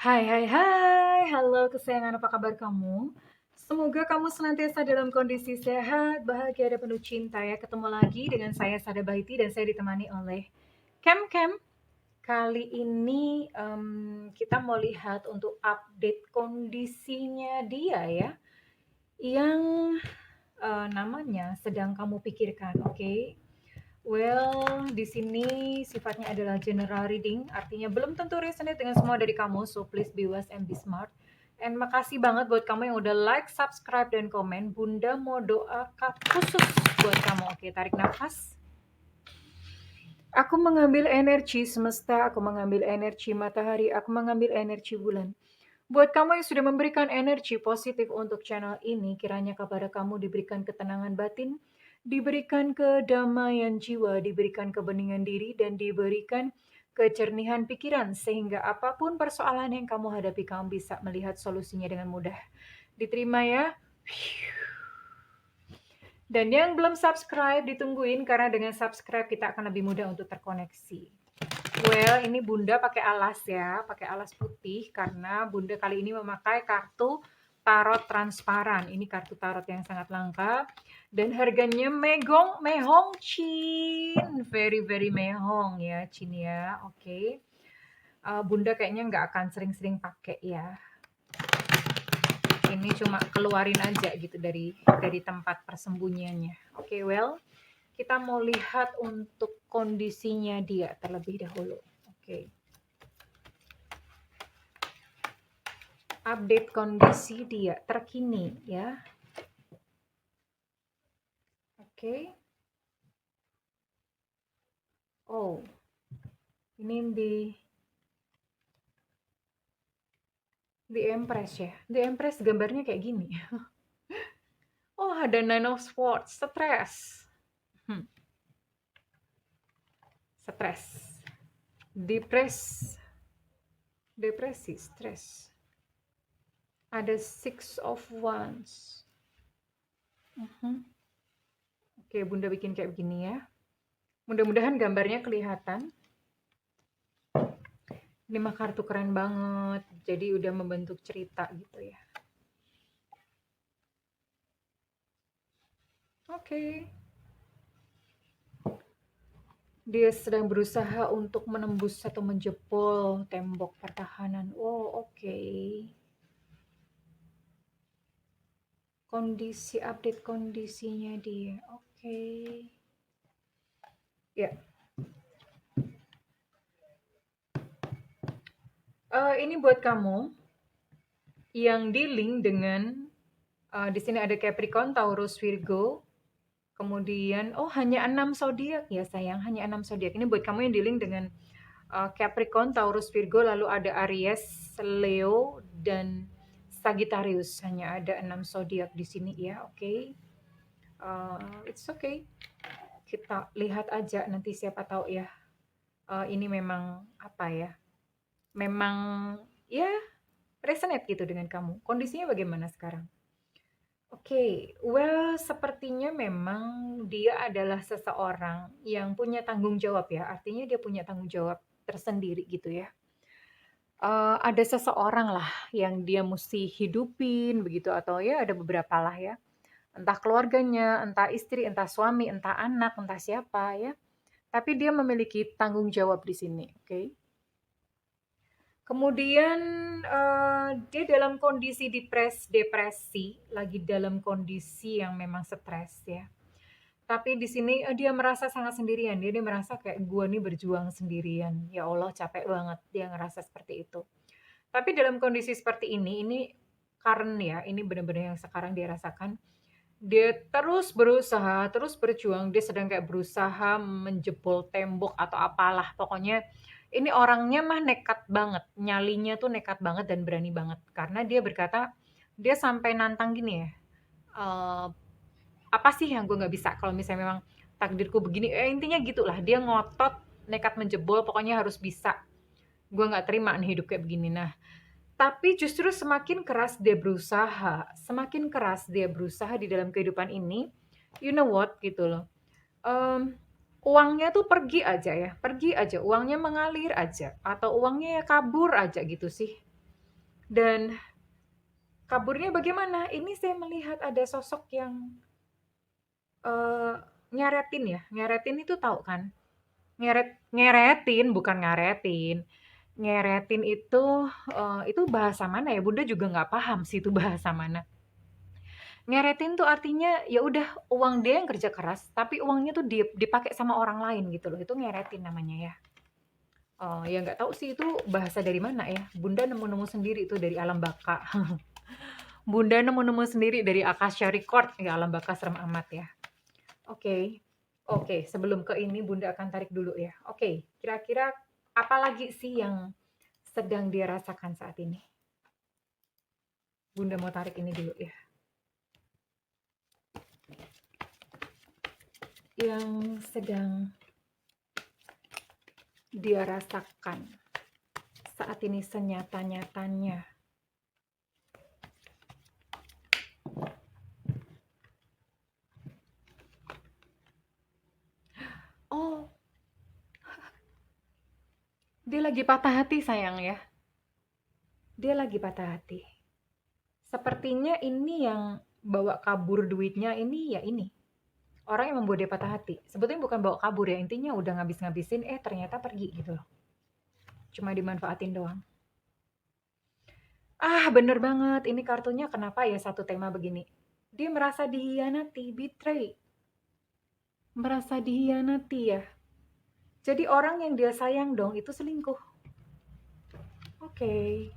Hai hai hai, halo kesayangan, apa kabar kamu? Semoga kamu senantiasa dalam kondisi sehat, bahagia, dan penuh cinta ya. Ketemu lagi dengan saya Sada Baiti dan saya ditemani oleh Kem. Kali ini kita mau lihat untuk update kondisinya dia ya, yang namanya sedang kamu pikirkan, oke? Well, di sini sifatnya adalah general reading, artinya belum tentu resonate dengan semua dari kamu, so please be wise and be smart. And makasih banget buat kamu yang udah like, subscribe, dan komen. Bunda mau doa khusus buat kamu. Oke, tarik nafas. Aku mengambil energi semesta, aku mengambil energi matahari, aku mengambil energi bulan. Buat kamu yang sudah memberikan energi positif untuk channel ini, kiranya kepada kamu diberikan ketenangan batin, diberikan kedamaian jiwa, diberikan kebeningan diri, dan diberikan kejernihan pikiran, sehingga apapun persoalan yang kamu hadapi, kamu bisa melihat solusinya dengan mudah. Diterima ya. Dan yang belum subscribe, ditungguin, karena dengan subscribe kita akan lebih mudah untuk terkoneksi. Well, ini Bunda pakai alas ya, pakai alas putih karena Bunda kali ini memakai kartu tarot transparan. Ini kartu tarot yang sangat langka dan harganya mehong Chin. Very mehong ya Chin ya. Oke. Bunda kayaknya nggak akan sering-sering pakai ya. Ini cuma keluarin aja gitu dari tempat persembunyiannya. Oke, well, kita mau lihat untuk kondisinya dia terlebih dahulu. Oke. Update kondisi dia terkini ya. Oke. Oh, ini di Empress ya. Di Empress gambarnya kayak gini. Oh, ada Nine of Swords, stres. Stres. Depresi, stres. Ada Six of Wands. Oke, Bunda bikin kayak begini ya. Mudah-mudahan gambarnya kelihatan. Ini mah kartu keren banget. Jadi udah membentuk cerita gitu ya. Oke. Dia sedang berusaha untuk menembus atau menjebol tembok pertahanan. Oh, oke. Update kondisinya dia. Oke. Ya. Ini buat kamu yang dealing dengan di sini ada Capricorn, Taurus, Virgo. Kemudian hanya 6 zodiak ya sayang, hanya 6 zodiak. Ini buat kamu yang dealing dengan Capricorn, Taurus, Virgo, lalu ada Aries, Leo, dan Sagittarius. Hanya ada 6 zodiak di sini ya, oke. It's okay. Kita lihat aja nanti, siapa tahu ya. Ini memang apa ya? Memang ya resonate gitu dengan kamu. Kondisinya bagaimana sekarang? Oke, well, sepertinya memang dia adalah seseorang yang punya tanggung jawab ya. Artinya dia punya tanggung jawab tersendiri gitu ya. Ada seseorang lah yang dia mesti hidupin begitu, atau ya ada beberapa lah ya. Entah keluarganya, entah istri, entah suami, entah anak, entah siapa ya. Tapi dia memiliki tanggung jawab di sini, oke. Kemudian dia dalam kondisi depresi, lagi dalam kondisi yang memang stres ya. Tapi di sini dia merasa sangat sendirian. Dia merasa kayak gue nih berjuang sendirian. Ya Allah, capek banget dia ngerasa seperti itu. Tapi dalam kondisi seperti ini current ya, ini benar-benar yang sekarang dia rasakan. Dia terus berusaha, terus berjuang, dia sedang kayak berusaha menjebol tembok atau apalah. Pokoknya ini orangnya mah nekat banget, nyalinya tuh nekat banget dan berani banget. Karena dia berkata, dia sampai nantang gini ya, apa sih yang gue nggak bisa kalau misalnya memang takdirku begini, intinya gitulah. Dia ngotot, nekat menjebol, pokoknya harus bisa. Gue nggak terima nih hidup kayak begini. Nah, tapi justru semakin keras dia berusaha, semakin keras dia berusaha di dalam kehidupan ini, you know what gitu loh. Uangnya tuh pergi aja, uangnya mengalir aja, atau uangnya ya kabur aja gitu sih. Dan kaburnya bagaimana? Ini saya melihat ada sosok yang nyeretin ya. Nyeretin itu tahu kan? Ngeretin bukan ngaretin. Ngeretin itu bahasa mana ya? Bunda juga nggak paham sih itu bahasa mana. Ngeretin tuh artinya ya udah uang dia yang kerja keras, tapi uangnya tuh dipakai sama orang lain gitu loh. Itu ngeretin namanya ya. Ya nggak tahu sih itu bahasa dari mana ya. Bunda nemu-nemu sendiri itu dari alam baka. Bunda nemu-nemu sendiri dari Akasha Record. Ya alam baka serem amat ya. Oke. Oke, sebelum ke ini Bunda akan tarik dulu ya. Oke, kira-kira apa lagi sih yang sedang dia rasakan saat ini? Bunda mau tarik ini dulu ya. Yang sedang dia rasakan saat ini senyata-nyatanya. Oh, dia lagi patah hati sayang ya. Dia lagi patah hati. Sepertinya ini yang bawa kabur duitnya ini ya ini. Orang yang membuat dia patah hati. Sebetulnya bukan bawa kabur ya, intinya udah ngabis-ngabisin, ternyata pergi gitu loh. Cuma dimanfaatin doang. Bener banget. Ini kartunya kenapa ya satu tema begini. Dia merasa dihianati, betray. Merasa dihianati ya. Jadi orang yang dia sayang dong itu selingkuh. Oke.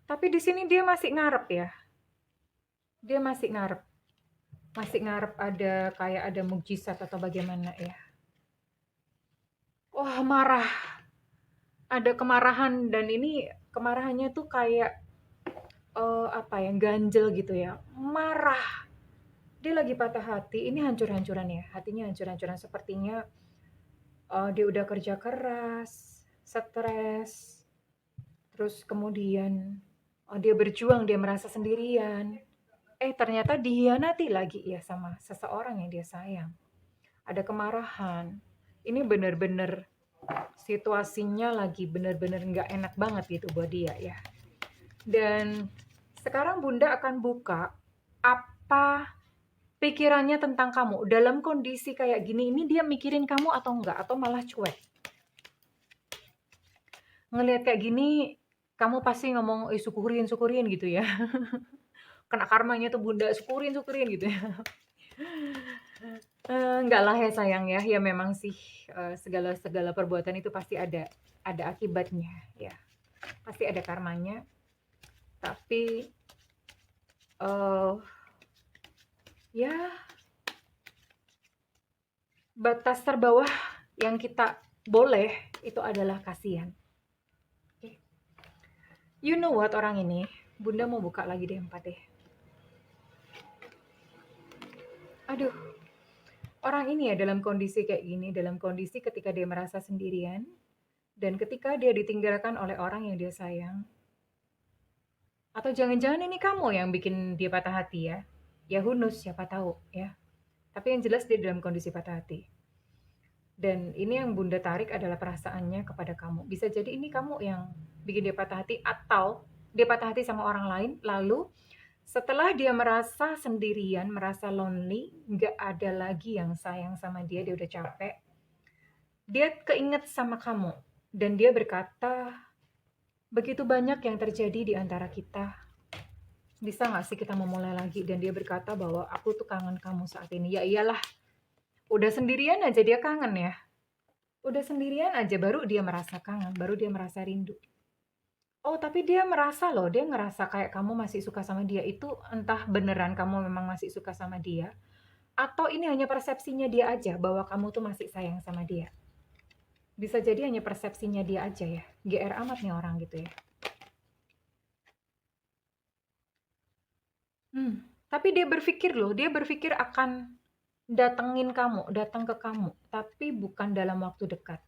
Tapi di sini dia masih ngarep ya. Dia masih ngarep. Masih ngarep ada kayak ada mukjizat atau bagaimana ya. Wah, marah. Ada kemarahan dan ini kemarahannya tuh kayak apa ya, ganjel gitu ya. Marah. Dia lagi patah hati, ini hancur-hancuran ya. Hatinya hancur-hancuran sepertinya dia udah kerja keras, stres, terus kemudian dia berjuang, dia merasa sendirian. Ternyata dihianati lagi ya sama seseorang yang dia sayang. Ada kemarahan. Ini bener-bener situasinya lagi bener-bener nggak enak banget gitu buat dia ya. Dan sekarang Bunda akan buka apa pikirannya tentang kamu. Dalam kondisi kayak gini, ini dia mikirin kamu atau enggak? Atau malah cuek? Ngelihat kayak gini, kamu pasti ngomong, syukurin, syukurin gitu ya. Kena karmanya tuh Bunda, syukurin, syukurin gitu ya. Enggak lah ya sayang ya. Ya memang sih segala perbuatan itu pasti ada akibatnya ya. Pasti ada karmanya. Tapi ya batas terbawah yang kita boleh itu adalah kasihan. Okay. You know what orang ini? Bunda mau buka lagi deh 4 deh. Aduh. Orang ini ya dalam kondisi kayak gini, dalam kondisi ketika dia merasa sendirian dan ketika dia ditinggalkan oleh orang yang dia sayang. Atau jangan-jangan ini kamu yang bikin dia patah hati ya. Ya hunus, siapa tahu ya. Tapi yang jelas dia dalam kondisi patah hati. Dan ini yang Bunda tarik adalah perasaannya kepada kamu. Bisa jadi ini kamu yang bikin dia patah hati atau dia patah hati sama orang lain lalu setelah dia merasa sendirian, merasa lonely, nggak ada lagi yang sayang sama dia, dia udah capek. Dia keinget sama kamu dan dia berkata, begitu banyak yang terjadi di antara kita. Bisa nggak sih kita memulai lagi? Dan dia berkata bahwa aku tuh kangen kamu saat ini. Ya iyalah, udah sendirian aja dia kangen ya. Udah sendirian aja baru dia merasa kangen, baru dia merasa rindu. Oh, tapi dia merasa loh, dia ngerasa kayak kamu masih suka sama dia. Itu entah beneran kamu memang masih suka sama dia, atau ini hanya persepsinya dia aja bahwa kamu tuh masih sayang sama dia. Bisa jadi hanya persepsinya dia aja ya. GR amat nih orang gitu ya. Tapi dia berpikir loh, dia berpikir akan datengin kamu, datang ke kamu, tapi bukan dalam waktu dekat.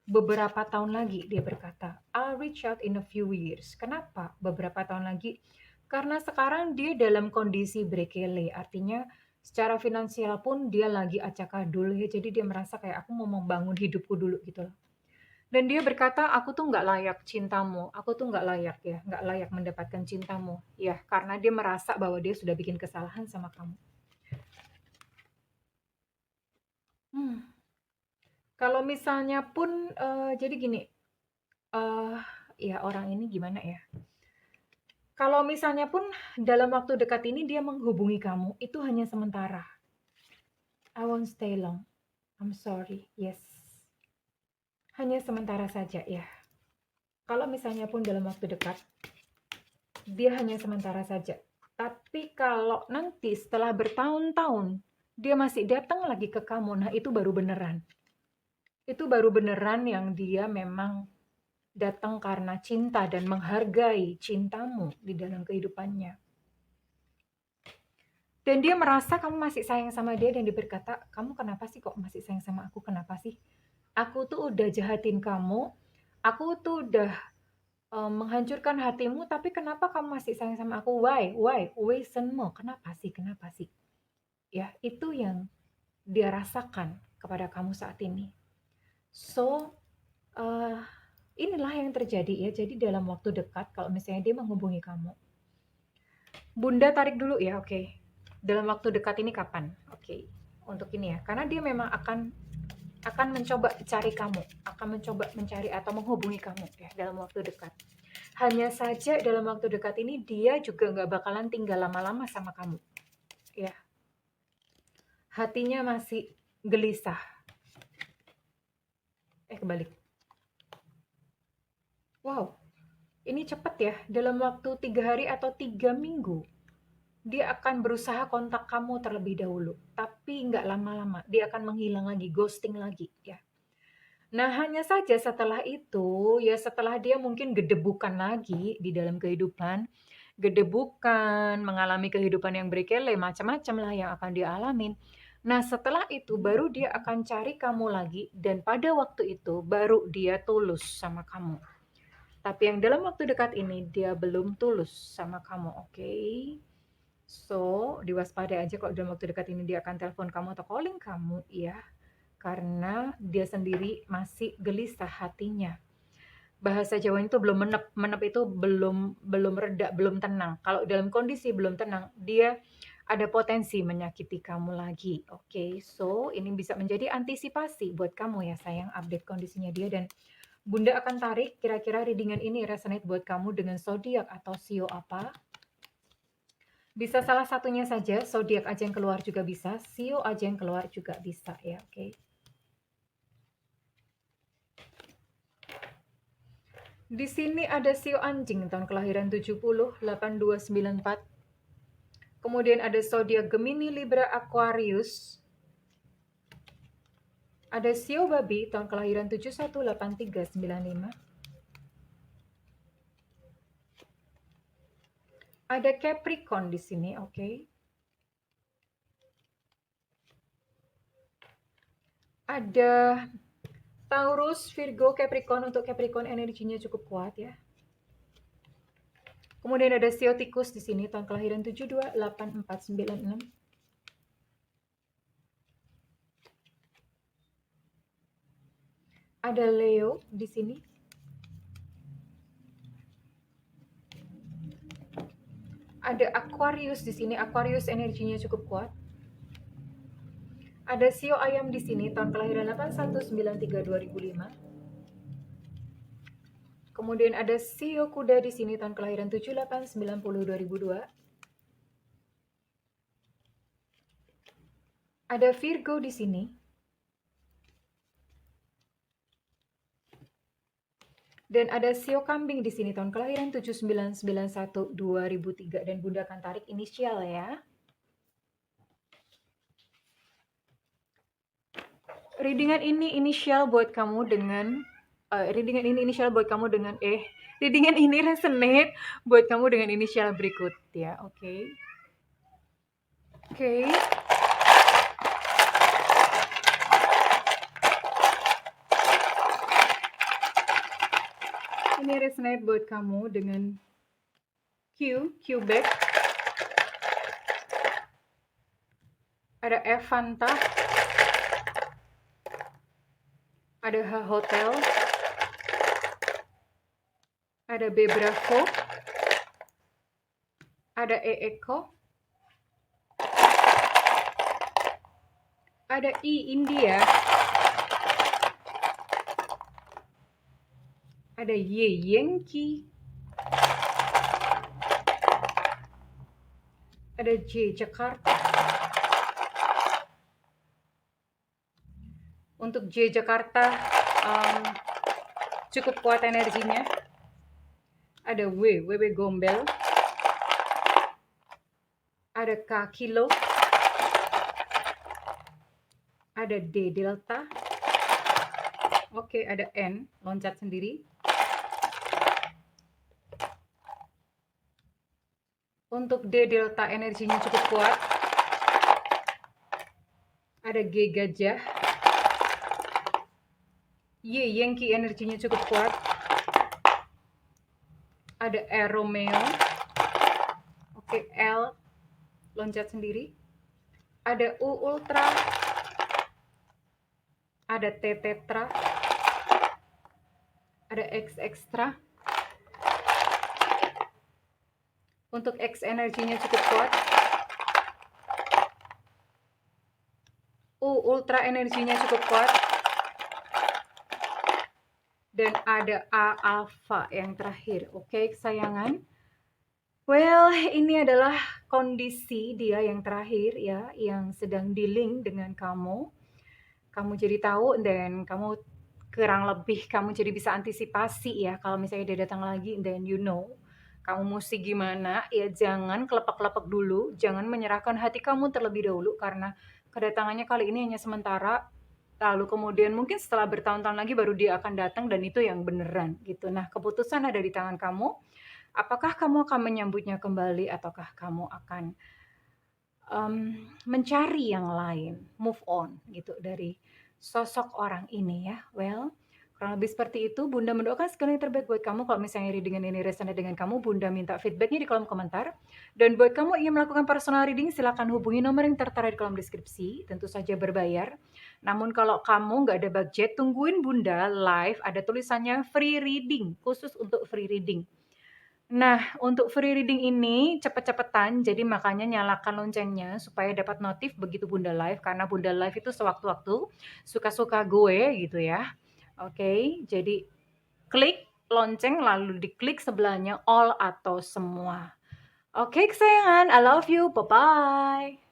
Beberapa tahun lagi dia berkata, I'll reach out in a few years. Kenapa beberapa tahun lagi? Karena sekarang dia dalam kondisi brekele, artinya secara finansial pun dia lagi acak adul ya. Jadi dia merasa kayak aku mau membangun hidupku dulu gitu loh. Dan dia berkata, aku tuh nggak layak cintamu, aku tuh nggak layak ya, nggak layak mendapatkan cintamu. Ya, karena dia merasa bahwa dia sudah bikin kesalahan sama kamu. Hmm. Kalau misalnya pun, jadi gini, eh ya orang ini gimana ya? Kalau misalnya pun dalam waktu dekat ini dia menghubungi kamu, itu hanya sementara. I won't stay long. I'm sorry. Yes. Hanya sementara saja ya. Kalau misalnya pun dalam waktu dekat, dia hanya sementara saja. Tapi kalau nanti setelah bertahun-tahun, dia masih datang lagi ke kamu, nah itu baru beneran. Itu baru beneran yang dia memang datang karena cinta dan menghargai cintamu di dalam kehidupannya. Dan dia merasa kamu masih sayang sama dia dan dia berkata, kamu kenapa sih kok masih sayang sama aku? Kenapa sih? Aku tuh udah jahatin kamu, aku tuh udah menghancurkan hatimu, tapi kenapa kamu masih sayang sama aku? Why? Why? Waisenmu. Kenapa sih? Kenapa sih? Ya, itu yang dia rasakan kepada kamu saat ini. So, uh, inilah yang terjadi ya. Jadi dalam waktu dekat, kalau misalnya dia menghubungi kamu, Bunda tarik dulu ya, oke. Dalam waktu dekat ini kapan? Oke. Untuk ini ya, karena dia memang akan mencoba cari kamu, akan mencoba mencari atau menghubungi kamu ya dalam waktu dekat. Hanya saja dalam waktu dekat ini dia juga nggak bakalan tinggal lama-lama sama kamu. Ya, hatinya masih gelisah. Kebalik. Wow, ini cepet ya. Dalam waktu 3 hari atau 3 minggu, dia akan berusaha kontak kamu terlebih dahulu. Tapi nggak lama-lama, dia akan menghilang lagi, ghosting lagi ya. Nah, hanya saja setelah itu, ya setelah dia mungkin gedebukan lagi di dalam kehidupan, gedebukan, mengalami kehidupan yang berkele, macam-macam lah yang akan dia alamin. Nah, setelah itu baru dia akan cari kamu lagi dan pada waktu itu baru dia tulus sama kamu. Tapi yang dalam waktu dekat ini dia belum tulus sama kamu, oke? So, diwaspadai aja kalau dalam waktu dekat ini dia akan telepon kamu atau calling kamu, ya. Karena dia sendiri masih gelisah hatinya. Bahasa Jawa itu belum menep. Menep itu belum reda, belum tenang. Kalau dalam kondisi belum tenang, dia ada potensi menyakiti kamu lagi. Oke, so ini bisa menjadi antisipasi buat kamu ya sayang, update kondisinya dia dan Bunda akan tarik kira-kira readingan ini resonate buat kamu dengan zodiak atau sio apa. Bisa salah satunya saja, zodiak aja yang keluar juga bisa, sio aja yang keluar juga bisa ya, oke. Di sini ada sio anjing tahun kelahiran 70, 8294. Kemudian ada zodiak Gemini, Libra, Aquarius. Ada sio babi tahun kelahiran 71, 8395. Ada Capricorn di sini, oke. Ada Taurus, Virgo, Capricorn. Untuk Capricorn energinya cukup kuat ya. Kemudian ada sio tikus di sini tahun kelahiran 72, 8496. Ada Leo di sini. Ada Aquarius di sini. Aquarius energinya cukup kuat. Ada sio ayam di sini tahun kelahiran 8193 2005. Kemudian ada sio kuda di sini tahun kelahiran 7890 2002. Ada Virgo di sini. Dan ada sio kambing di sini tahun kelahiran 7991 2003 dan Bunda akan tarik inisial ya. Readingan ini inisial buat kamu dengan readingan ini resonate buat kamu dengan inisial berikut ya, oke. Oke. Ini resonate buat kamu dengan Quebec. Ada Evanta. Ada H Hotel. ada B Bravo, ada E Eko, ada I India, ada Y Yankee, ada J Jakarta. Untuk J Jakarta cukup kuat energinya. Ada WW Gombel, ada K Kilo, ada D Delta, oke, ada N loncat sendiri. Untuk D Delta energinya cukup kuat. Ada G Gajah, Y Yankee energinya cukup kuat. Ada R Romeo, oke, L loncat sendiri. Ada U Ultra, ada T Tetra, ada X Extra. Untuk X energinya cukup kuat. U Ultra energinya cukup kuat. Dan ada A Alpha yang terakhir. Oke, kesayangan. Well, ini adalah kondisi dia yang terakhir ya, yang sedang dealing dengan kamu. Kamu jadi tahu dan kamu kurang lebih kamu jadi bisa antisipasi ya kalau misalnya dia datang lagi, then you know kamu mesti gimana ya. Jangan kelepek-kelepek dulu, jangan menyerahkan hati kamu terlebih dahulu karena kedatangannya kali ini hanya sementara, lalu kemudian mungkin setelah bertahun-tahun lagi baru dia akan datang dan itu yang beneran gitu. Nah, keputusan ada di tangan kamu. Apakah kamu akan menyambutnya kembali ataukah kamu akan mencari yang lain, move on gitu dari sosok orang ini ya. Well, kurang lebih seperti itu. Bunda mendoakan segala yang terbaik buat kamu. Kalau misalnya reading ini resonate dengan kamu, Bunda minta feedbacknya di kolom komentar. Dan buat kamu ingin melakukan personal reading, silakan hubungi nomor yang tertera di kolom deskripsi. Tentu saja berbayar. Namun kalau kamu nggak ada budget, tungguin Bunda live. Ada tulisannya free reading, khusus untuk free reading. Nah, untuk free reading ini cepet-cepetan, jadi makanya nyalakan loncengnya supaya dapat notif begitu Bunda live, karena Bunda live itu sewaktu-waktu suka-suka gue gitu ya. Oke, jadi klik lonceng lalu diklik sebelahnya all atau semua. Oke kesayangan, I love you, bye-bye.